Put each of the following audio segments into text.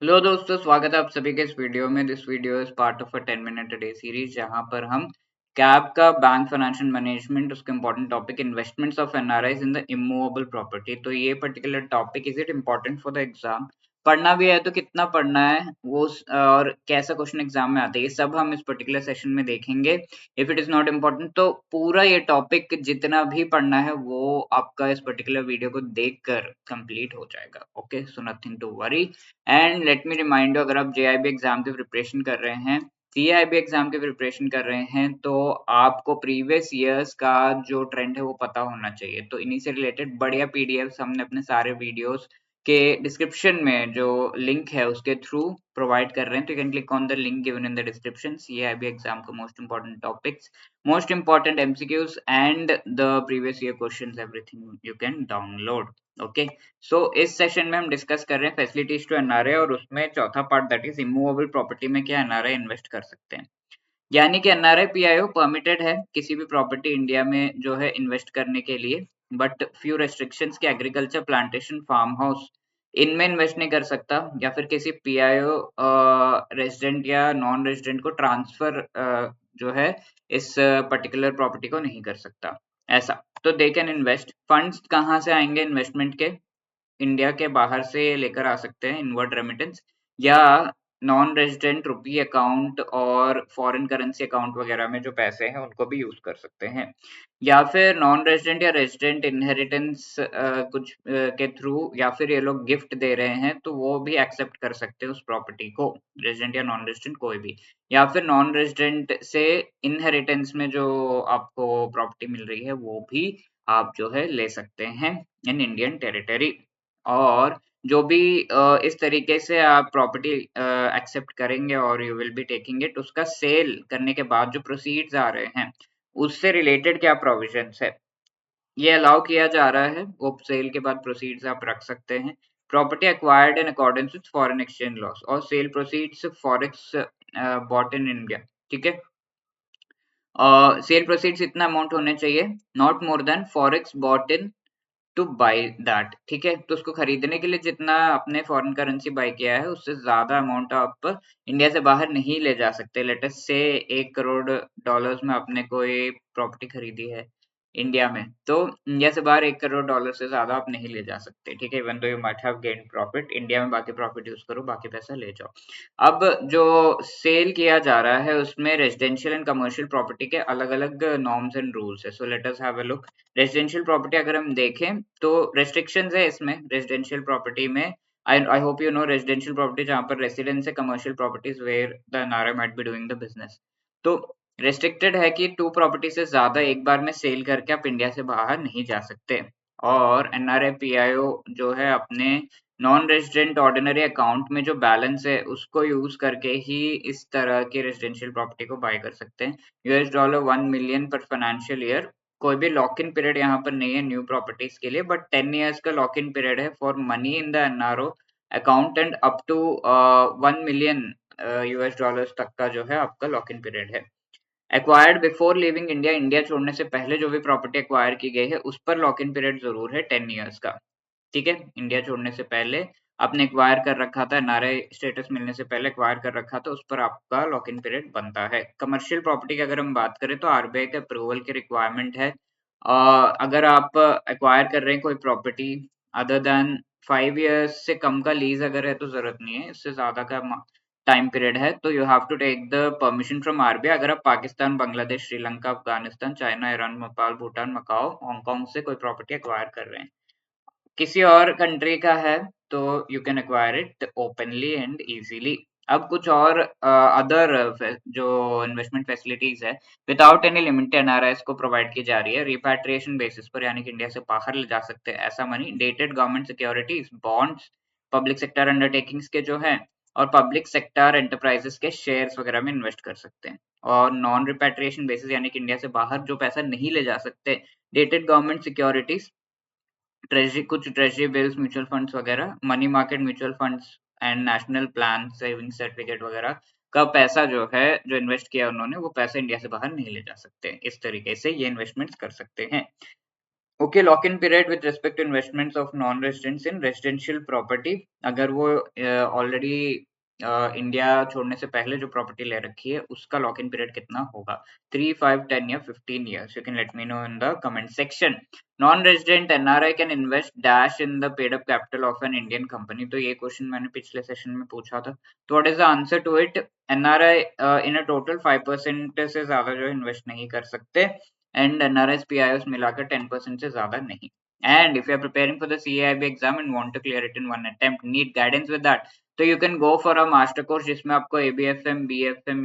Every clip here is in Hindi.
हेलो दोस्तों, स्वागत है आप सभी के इस वीडियो में। This video is part of a 10 minute day series जहां पर हम कैब का बैंक फाइनेंशियल मैनेजमेंट उसका important topic investments of NRIs in the immovable property. तो ये particular topic is it important for the exam? पढ़ना भी है तो कितना पढ़ना है और कैसा क्वेश्चन एग्जाम में आता है, ये सब हम इस पर्टिकुलर सेशन में देखेंगे। If it is not important तो पूरा ये टॉपिक जितना भी पढ़ना है वो आपका इस पर्टिकुलर वीडियो को देखकर कंप्लीट हो जाएगा। Okay, so nothing to worry. And let me remind you, अगर आप जेआईबी एग्जाम की प्रिपरेशन कर रहे हैं, सीआईबी एग्जाम की प्रिपरेशन कर रहे हैं, तो आपको प्रीवियस ईयर्स का जो ट्रेंड है वो पता होना चाहिए। तो इन्हीं से रिलेटेड बढ़िया पीडीएफ्स हमने अपने सारे वीडियोस के डिस्क्रिप्शन में जो लिंक है उसके थ्रू प्रोवाइड कर रहे हैं। तो you can click on the link given in the description. CIB exam का most important topics, most important MCQs and the previous year questions, everything you can download. Okay, so इस सेशन में हम डिस्कस कर रहे हैं फैसिलिटीज टू एनआरआई, और उसमें चौथा part that is immovable property में क्या एनआरआई इन्वेस्ट कर सकते हैं। यानी कि एनआरआई पीआईओ परमिटेड है किसी भी प्रॉपर्टी इंडिया में जो है इन्वेस्ट करने के लिए, बट फ्यू रेस्ट्रिक्शंस के एग्रीकल्चर, प्लांटेशन, फार्म हाउस इनमें इन्वेस्ट नहीं कर सकता, या फिर किसी पीआईओ रेजिडेंट या नॉन रेजिडेंट को ट्रांसफर जो है इस पर्टिकुलर प्रॉपर्टी को नहीं कर सकता ऐसा। तो दे कैन इन्वेस्ट। फंड्स कहाँ से आएंगे इन्वेस्टमेंट के? इंडिया के बाहर से लेकर आ सकते हैं इनवर्ड रेमिटेंस, या नॉन रेजिडेंट रुपी अकाउंट और फॉरेन करेंसी अकाउंट वगैरह में जो पैसे हैं उनको भी यूज कर सकते हैं, या फिर नॉन रेजिडेंट या रेजिडेंट इनहेरिटेंस कुछ के थ्रू, या फिर ये लोग गिफ्ट दे रहे हैं तो वो भी एक्सेप्ट कर सकते हैं उस प्रॉपर्टी को, रेजिडेंट या नॉन रेजिडेंट कोई भी। या फिर नॉन रेजिडेंट से इनहेरिटेंस में जो आपको प्रॉपर्टी मिल रही है वो भी आप जो है ले सकते हैं इन इंडियन टेरिटरी। और जो भी इस तरीके से आप प्रॉपर्टी एक्सेप्ट करेंगे और you will be taking it, उसका सेल करने के बाद जो प्रोसीड्स आ रहे हैं उससे रिलेटेड क्या प्रोविजंस है ये अलाउ किया जा रहा है, वो सेल के बाद प्रोसीड्स आप रख सकते हैं। Property acquired in accordance with foreign exchange laws और sale proceeds forex bought in India. ठीक है, सेल प्रोसीड्स इतना अमाउंट होने चाहिए, not more than forex bought in to buy that. ठीक है, तो उसको खरीदने के लिए जितना आपने फॉरेन करेंसी बाय किया है उससे ज्यादा अमाउंट आप इंडिया से बाहर नहीं ले जा सकते। लेट अस से 1 करोड़ डॉलर्स में आपने कोई प्रॉपर्टी खरीदी है इंडिया में, तो इंडिया से बाहर 1 करोड़ डॉलर से ज्यादा आप नहीं ले जा सकते। ठीक है, even though you might have gain profit, India में बाकी प्रॉफिट यूज करो, बाकी पैसा ले जाओ। अब जो सेल किया जा रहा है उसमें रेजिडेंशियल एंड कमर्शियल प्रॉपर्टी के अलग अलग नॉर्म्स एंड रूल्स है। So let us have a look. Residential property अगर हम देखें तो रेस्ट्रिक्शंस है इसमें रेजिडेंशियल प्रॉपर्टी में। I hope you know residential property जहां पर रेसिडेंस है, commercial properties where the NRI might be doing the business. तो रेस्ट्रिक्टेड है कि 2 प्रॉपर्टी से ज्यादा एक बार में सेल करके आप इंडिया से बाहर नहीं जा सकते। और एनआरआई पीआईओ जो है अपने नॉन रेजिडेंट ऑर्डिनरी अकाउंट में जो बैलेंस है उसको यूज करके ही इस तरह की रेजिडेंशियल प्रॉपर्टी को बाय कर सकते हैं। $1 मिलियन पर फाइनेंशियल ईयर। कोई भी लॉक इन पीरियड यहाँ पर नहीं है न्यू प्रॉपर्टीज के लिए, बट 10 years का लॉक इन पीरियड है for money in the NRO account, and up to $1 million तक का जो है आपका लॉक इन पीरियड है। Acquired before living India, India छोड़ने से पहले जो भी प्रॉपर्टी एक्वायर की गई है उस पर लॉक इन पीरियड जरूर है 10 years का। ठीक है, इंडिया छोड़ने से पहले आपने एक्वायर कर रखा था, एनआरआई स्टेटस मिलने से पहले एक्वायर कर रखा था, उस पर आपका लॉक इन पीरियड बनता है। कमर्शियल प्रॉपर्टी की अगर हम बात करें तो आरबीआई के अप्रूवल की रिक्वायरमेंट है। अगर आप एक्वायर कर रहे हैं कोई प्रॉपर्टी अदर देन 5 years से कम का लीज अगर है तो जरूरत नहीं है, इससे ज्यादा का टाइम पीरियड है तो you have to take the permission from RBI. अगर आप Pakistan, Bangladesh, Sri Lanka, Afghanistan, China, Iran, Nepal, Bhutan, Macau, Hong Kong से कोई प्रॉपर्टी एक्वायर कर रहे हैं, किसी और कंट्री का है, तो you can acquire it openly and easily. अब कुछ और अदर जो इन्वेस्टमेंट फैसिलिटीज है विदाउट एनी लिमिट एनआरआईज को प्रोवाइड की जा रही है रिपैट्रिएशन बेसिस पर, यानी कि इंडिया से बाहर ले जा सकते हैं ऐसा money. Dated government securities, bonds, public sector undertakings के जो है, और पब्लिक सेक्टर एंटरप्राइजेस के शेयर्स वगैरह में इन्वेस्ट कर सकते हैं। और नॉन रिपैट्रिएशन बेसिस यानी कि इंडिया से बाहर जो पैसा नहीं ले जा सकते, डेटेड गवर्नमेंट सिक्योरिटीज, ट्रेजरी, कुछ ट्रेजरी बिल्स, म्यूचुअल फंड्स वगैरह, money market mutual funds and national plan saving certificate वगैरह का पैसा जो है जो इन्वेस्ट किया उन्होंने वो पैसा इंडिया से बाहर नहीं ले जा सकते। इस तरीके से ये इन्वेस्टमेंट्स कर सकते हैं। Okay, lock in period with respect to investments of non residents in residential property. अगर वो ऑलरेडी इंडिया छोड़ने से पहले जो प्रॉपर्टी ले रखी है उसका लॉक इन पीरियड कितना होगा, 3, 5, 10 या 15 years? You can let me know in the comment section. Non resident NRI can invest dash in the paid up capital of an Indian company. तो ये क्वेश्चन मैंने पिछले सेशन में पूछा था, तो what is the answer to it? NRI in a total 5% से ज्यादा जो इन्वेस्ट नहीं कर सकते, and NRS PIOs मिलाकर 10% से ज्यादा नहीं। And if you are preparing for the CAIB exam and want to clear it in one attempt, need guidance with that, तो you can go for a master course जिसमें आपको ABFM, BFM,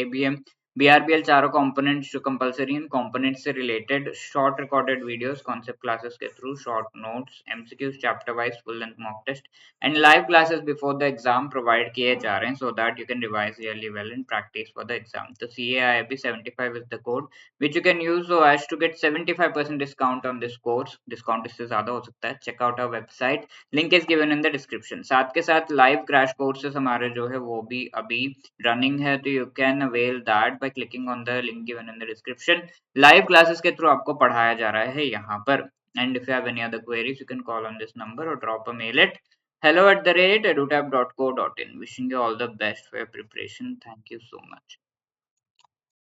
ABM, BRBL चारों components जो compulsory इन components से related short recorded videos, concept classes के through, short notes, MCQs, chapter wise, full length mock test and live classes before the exam provide किए जा रहे हैं, so that you can revise really well and practice for the exam। तो CAIB 75 is the code which you can use so as to get 75% discount on this course। discount इससे ज्यादा हो सकता है। check out our website, link is given in the description। साथ के साथ live crash courses हमारे जो है वो भी अभी running है, तो you can avail that by clicking on the link given in the description। live classes के through आपको पढ़ाया जा रहा है यहाँ पर। and if you have any other queries you can call on this number or drop a mail at hello@edutab.co.in। wishing you all the best for your preparation। thank you so much।